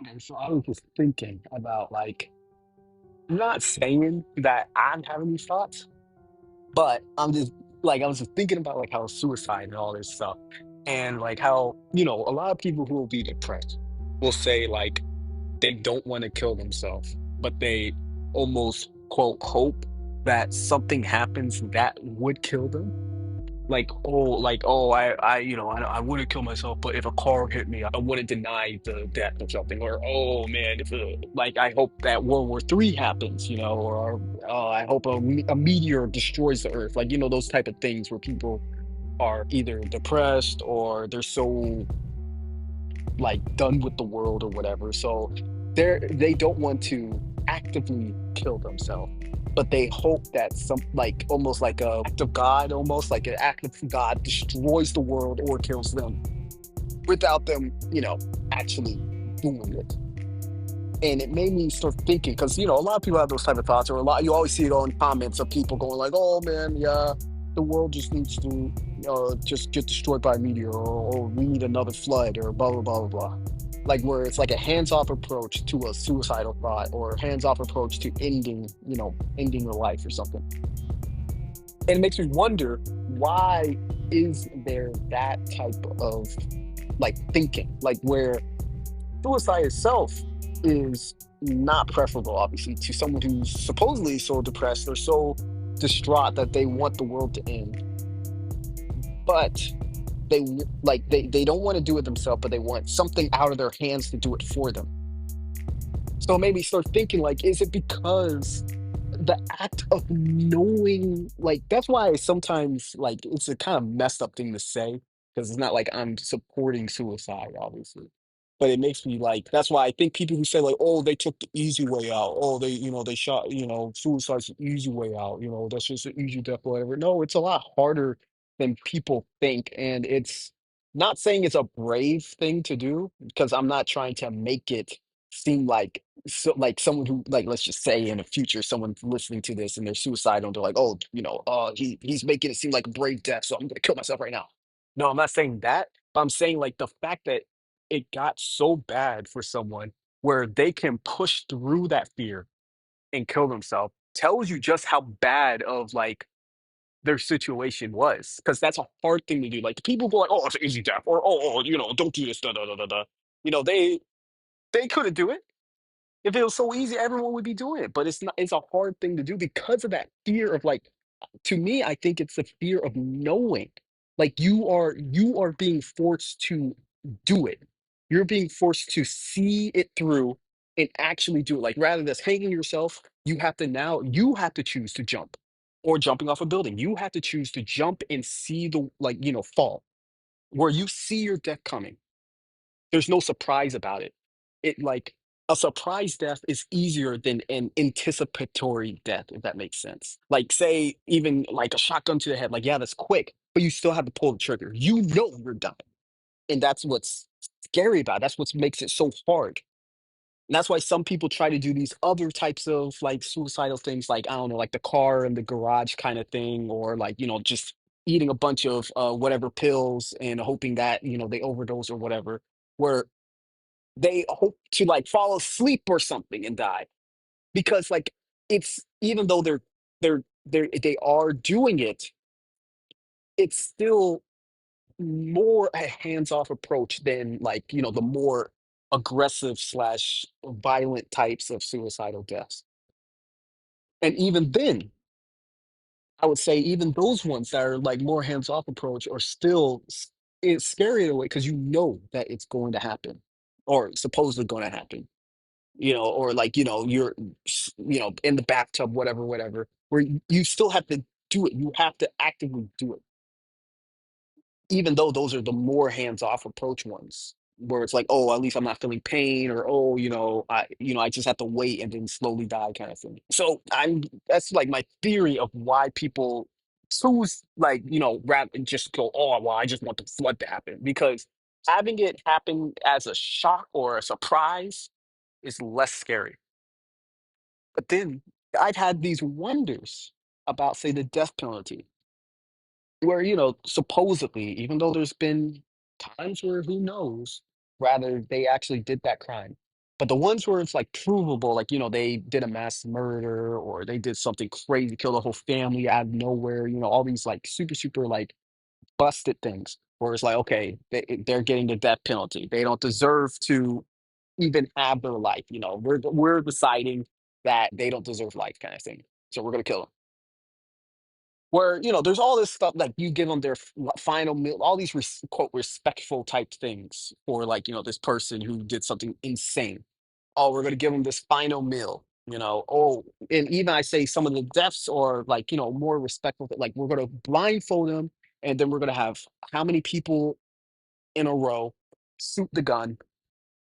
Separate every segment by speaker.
Speaker 1: Okay, so I was just thinking about like not saying that I'm having these thoughts, but I'm just like I was just thinking about like how suicide and all this stuff, and like how a lot of people who will be depressed will say like they don't want to kill themselves, but they almost quote hope that something happens that would kill them. I wouldn't kill myself, but if a car hit me, I wouldn't deny the death or something. Or, oh man, if like I hope that World War III happens, or I hope a meteor destroys the Earth, like those type of things where people are either depressed or they're so like done with the world or whatever. So they don't want to actively kill themselves, but they hope that some like almost like a act of God, almost like an act of God destroys the world or kills them without them, actually doing it. And it made me start thinking because a lot of people have those type of thoughts, or a lot you always see it on comments of people going like, "Oh man, yeah, the world just needs to just get destroyed by a meteor, or we need another flood, or blah blah blah blah blah." Like where it's like a hands-off approach to a suicidal thought, or hands-off approach to ending your life or something. And it makes me wonder, why is there that type of like thinking, like where suicide itself is not preferable, obviously, to someone who's supposedly so depressed or so distraught that they want the world to end, but they don't want to do it themselves, but they want something out of their hands to do it for them. So maybe start thinking like, is it because the act of knowing, like that's why sometimes like it's a kind of messed up thing to say, because it's not like I'm supporting suicide, obviously. But it makes me like, that's why I think people who say like, oh, they took the easy way out, oh, they shot, suicide's the easy way out, that's just an easy death or whatever. No, it's a lot harder than people think. And it's not saying it's a brave thing to do, because I'm not trying to make it seem like, so like someone who, like, let's just say in the future someone's listening to this and they're suicidal and they're like, oh, he's making it seem like a brave death, so I'm gonna kill myself right now. No, I'm not saying that, but I'm saying like the fact that it got so bad for someone where they can push through that fear and kill themselves tells you just how bad of like their situation was, because that's a hard thing to do. Like people go like, oh, it's an easy death, or oh, don't do this, da da da da da. They couldn't do it. If it was so easy, everyone would be doing it. But it's not. It's a hard thing to do because of that fear of like. To me, I think it's the fear of knowing. Like you are being forced to do it. You're being forced to see it through and actually do it. Like rather than hanging yourself, you have to choose to jump, or jumping off a building. You have to choose to jump and see the like fall, where you see your death coming. There's no surprise about it. It like a surprise death is easier than an anticipatory death, if that makes sense. Like say even like a shotgun to the head, like yeah, that's quick, but you still have to pull the trigger. You know you're done. And that's what's scary about it. That's what makes it so hard. And that's why some people try to do these other types of like suicidal things, like I don't know, like the car in the garage kind of thing, or like, just eating a bunch of whatever pills and hoping that, they overdose or whatever, where they hope to like fall asleep or something and die. Because like it's, even though they are doing it, it's still more a hands-off approach than like, the more aggressive slash violent types of suicidal deaths. And even then, I would say even those ones that are like more hands-off approach are still it's scary in a way, because you know that it's going to happen, or supposedly going to happen. Or like, you're, in the bathtub, whatever, whatever, where you still have to do it. You have to actively do it, even though those are the more hands-off approach ones, where it's like, oh, at least I'm not feeling pain, or oh, I just have to wait and then slowly die kind of thing. So that's like my theory of why people choose like, rather than just go, oh, well, I just want the flood to happen, because having it happen as a shock or a surprise is less scary. But then I've had these wonders about, say, the death penalty, where, supposedly, even though there's been times where who knows, rather they actually did that crime. But the ones where it's like provable, like, they did a mass murder or they did something crazy, killed a whole family out of nowhere, all these like super, super like busted things where it's like, okay, they're getting the death penalty. They don't deserve to even have their life. We're deciding that they don't deserve life kind of thing. So we're going to kill them. Where, there's all this stuff like you give them their final meal, all these quote respectful type things for like, this person who did something insane. Oh, we're going to give them this final meal. Oh, and even I say some of the deaths are like, more respectful. Like we're going to blindfold them, and then we're going to have how many people in a row shoot the gun,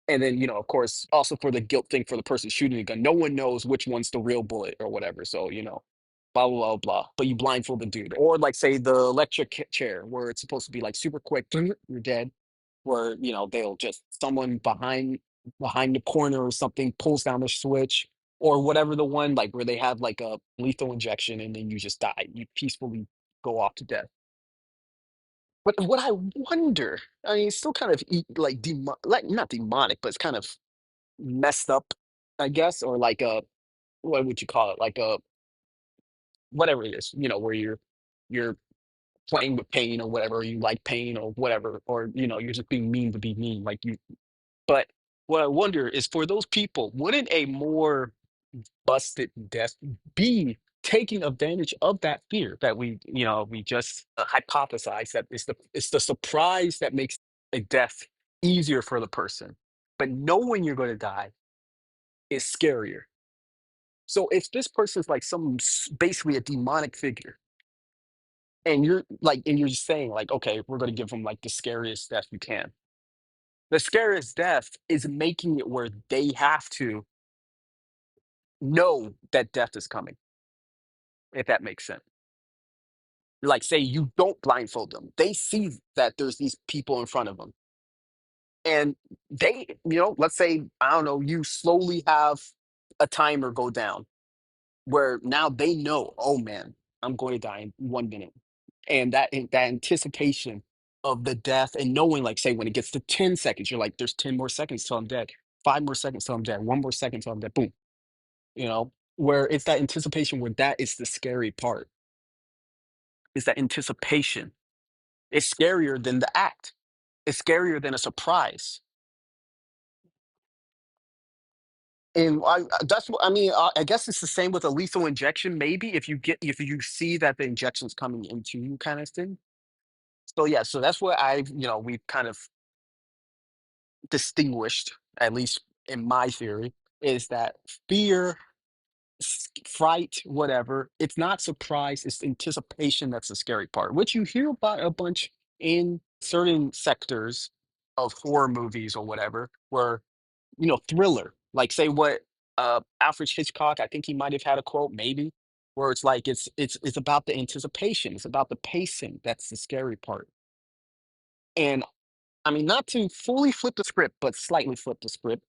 Speaker 1: and then, of course, also for the guilt thing for the person shooting the gun, no one knows which one's the real bullet or whatever. So, blah, blah, blah, blah. But you blindfold the dude. Or like say the electric chair where it's supposed to be like super quick, you're dead. Where, they'll just someone behind the corner or something pulls down the switch, or whatever the one like where they have like a lethal injection and then you just die. You peacefully go off to death. But what I wonder, I mean, it's still kind of like like not demonic, but it's kind of messed up, I guess, or like a what would you call it? Like a whatever it is, where you're playing with pain or whatever, you like pain or whatever, or you're just being mean to be mean, like you. But what I wonder is for those people, wouldn't a more busted death be taking advantage of that fear that we just hypothesize that it's the surprise that makes a death easier for the person, but knowing you're going to die is scarier. So if this person's like some basically a demonic figure, and you're just saying like, okay, we're going to give them like the scariest death you can. The scariest death is making it where they have to know that death is coming, if that makes sense. Like, say you don't blindfold them, they see that there's these people in front of them, and they, let's say, I don't know, you slowly have a timer go down where now they know, oh man, I'm going to die in 1 minute. And that anticipation of the death and knowing, like, say, when it gets to 10 seconds, you're like, there's 10 more seconds till I'm dead, 5 more seconds till I'm dead, 1 more second till I'm dead, boom, where it's that anticipation where that is the scary part. Is that anticipation. It's scarier than the act. It's scarier than a surprise. And that's what I mean. I guess it's the same with a lethal injection. Maybe if you see that the injection's coming into you, kind of thing. So yeah, so that's what we've kind of distinguished, at least in my theory, is that fear, fright, whatever. It's not surprise. It's anticipation that's the scary part, which you hear about a bunch in certain sectors of horror movies or whatever, where thriller. Like say what Alfred Hitchcock, I think he might have had a quote, maybe, where it's like it's about the anticipation, it's about the pacing. That's the scary part. And I mean, not to fully flip the script, but slightly flip the script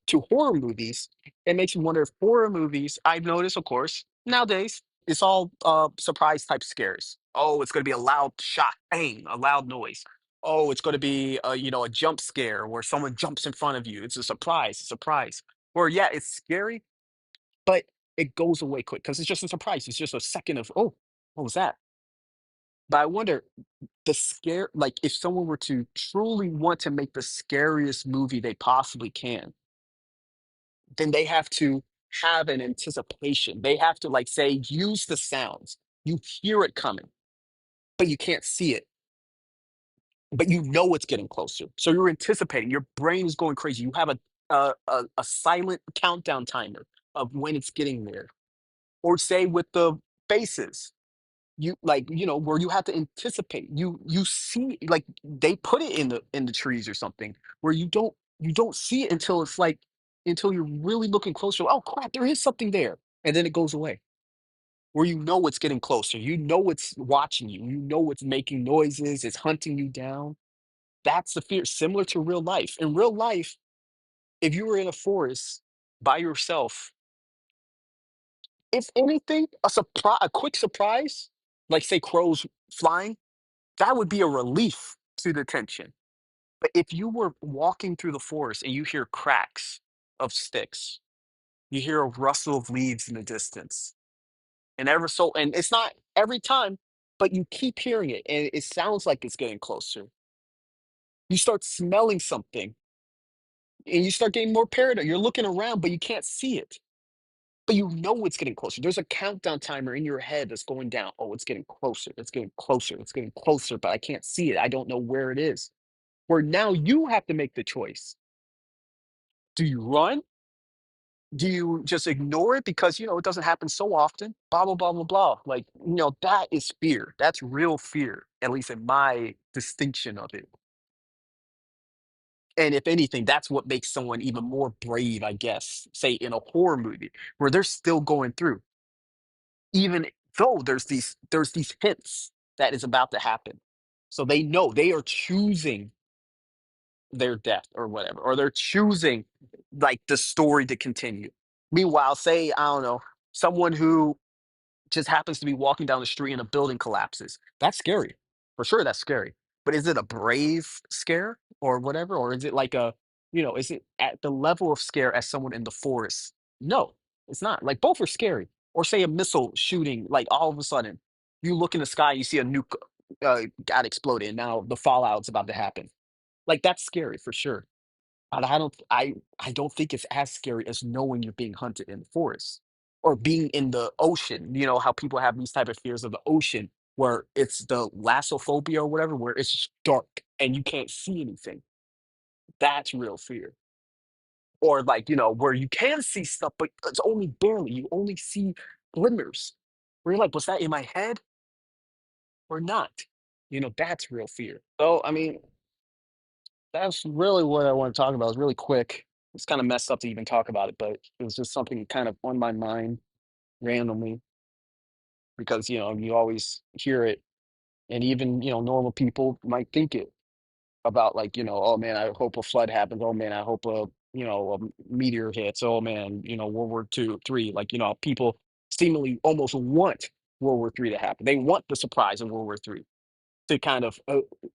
Speaker 1: to horror movies, it makes me wonder if horror movies, I've noticed, of course, nowadays, it's all surprise type scares. Oh, it's going to be a loud shot, bang, a loud noise. Oh, it's going to be a jump scare where someone jumps in front of you. It's a surprise, surprise. Or yeah, it's scary, but it goes away quick because it's just a surprise. It's just a second of, oh, what was that? But I wonder the scare, like if someone were to truly want to make the scariest movie they possibly can, then they have to have an anticipation. They have to, like, say, use the sounds. You hear it coming, but you can't see it, but you know it's getting closer. So you're anticipating. Your brain is going crazy. You have a silent countdown timer of when it's getting there. Or say with the bases, you like where you have to anticipate. You see, like they put it in the trees or something where you don't see it until it's like until you're really looking closer. Oh crap, there is something there, and then it goes away. Where it's getting closer, it's watching you, it's making noises, it's hunting you down. That's the fear, similar to real life. In real life, if you were in a forest by yourself, if anything, a quick surprise, like say crows flying, that would be a relief to the tension. But if you were walking through the forest and you hear cracks, of sticks. You hear a rustle of leaves in the distance. And ever so, and it's not every time, but you keep hearing it and it sounds like it's getting closer. You start smelling something and you start getting more paranoid. You're looking around, but you can't see it. But you know it's getting closer. There's a countdown timer in your head that's going down. Oh, it's getting closer. It's getting closer. It's getting closer, but I can't see it. I don't know where it is. Where now you have to make the choice. Do you run? Do you just ignore it because it doesn't happen so often? Blah blah blah blah blah. Like, that is fear. That's real fear, at least in my distinction of it. And if anything, that's what makes someone even more brave, I guess, say in a horror movie, where they're still going through, even though there's these hints that is about to happen. So they know they are choosing their death or whatever, or they're choosing like the story to continue. Meanwhile, say, I don't know, someone who just happens to be walking down the street and a building collapses. That's scary. For sure, that's scary. But is it a brave scare or whatever? Or is it like is it at the level of scare as someone in the forest? No, it's not. Like both are scary. Or say a missile shooting, like all of a sudden, you look in the sky, you see a nuke got exploded, and now the fallout's about to happen. Like that's scary for sure. And I don't think it's as scary as knowing you're being hunted in the forest or being in the ocean. You know how people have these type of fears of the ocean where it's the lassophobia or whatever, where it's just dark and you can't see anything. That's real fear. Or like, where you can see stuff, but it's only barely. You only see glimmers. Where you're like, was that in my head or not? That's real fear. So, I mean, that's really what I want to talk about. It's really quick. It's kind of messed up to even talk about it, but it was just something kind of on my mind randomly because you always hear it, and even normal people might think it about like oh man, I hope a flood happens. Oh man, I hope a meteor hits. Oh man, World War Two, three. Like people seemingly almost want World War Three to happen. They want the surprise of World War Three to kind of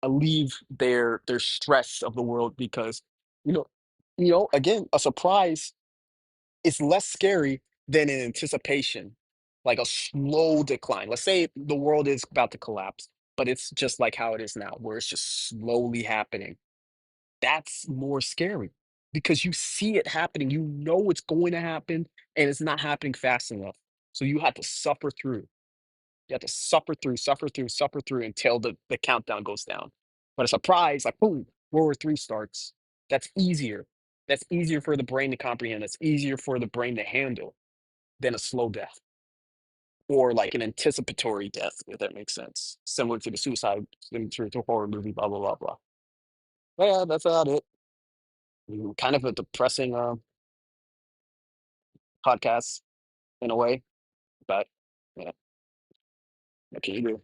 Speaker 1: alleviate their stress of the world because you know again a surprise is less scary than an anticipation, like a slow decline. Let's say the world is about to collapse, but it's just like how it is now, where it's just slowly happening. That's more scary because you see it happening, you know it's going to happen, and it's not happening fast enough, so you have to suffer through. You have to suffer through, suffer through, suffer through until the countdown goes down. But a surprise, like boom, World War Three starts. That's easier. That's easier for the brain to comprehend. That's easier for the brain to handle than a slow death or like an anticipatory death, if that makes sense. Similar to the suicide, similar to the horror movie, blah blah blah blah. But yeah, that's about it. Kind of a depressing podcast in a way, but yeah, what can you do?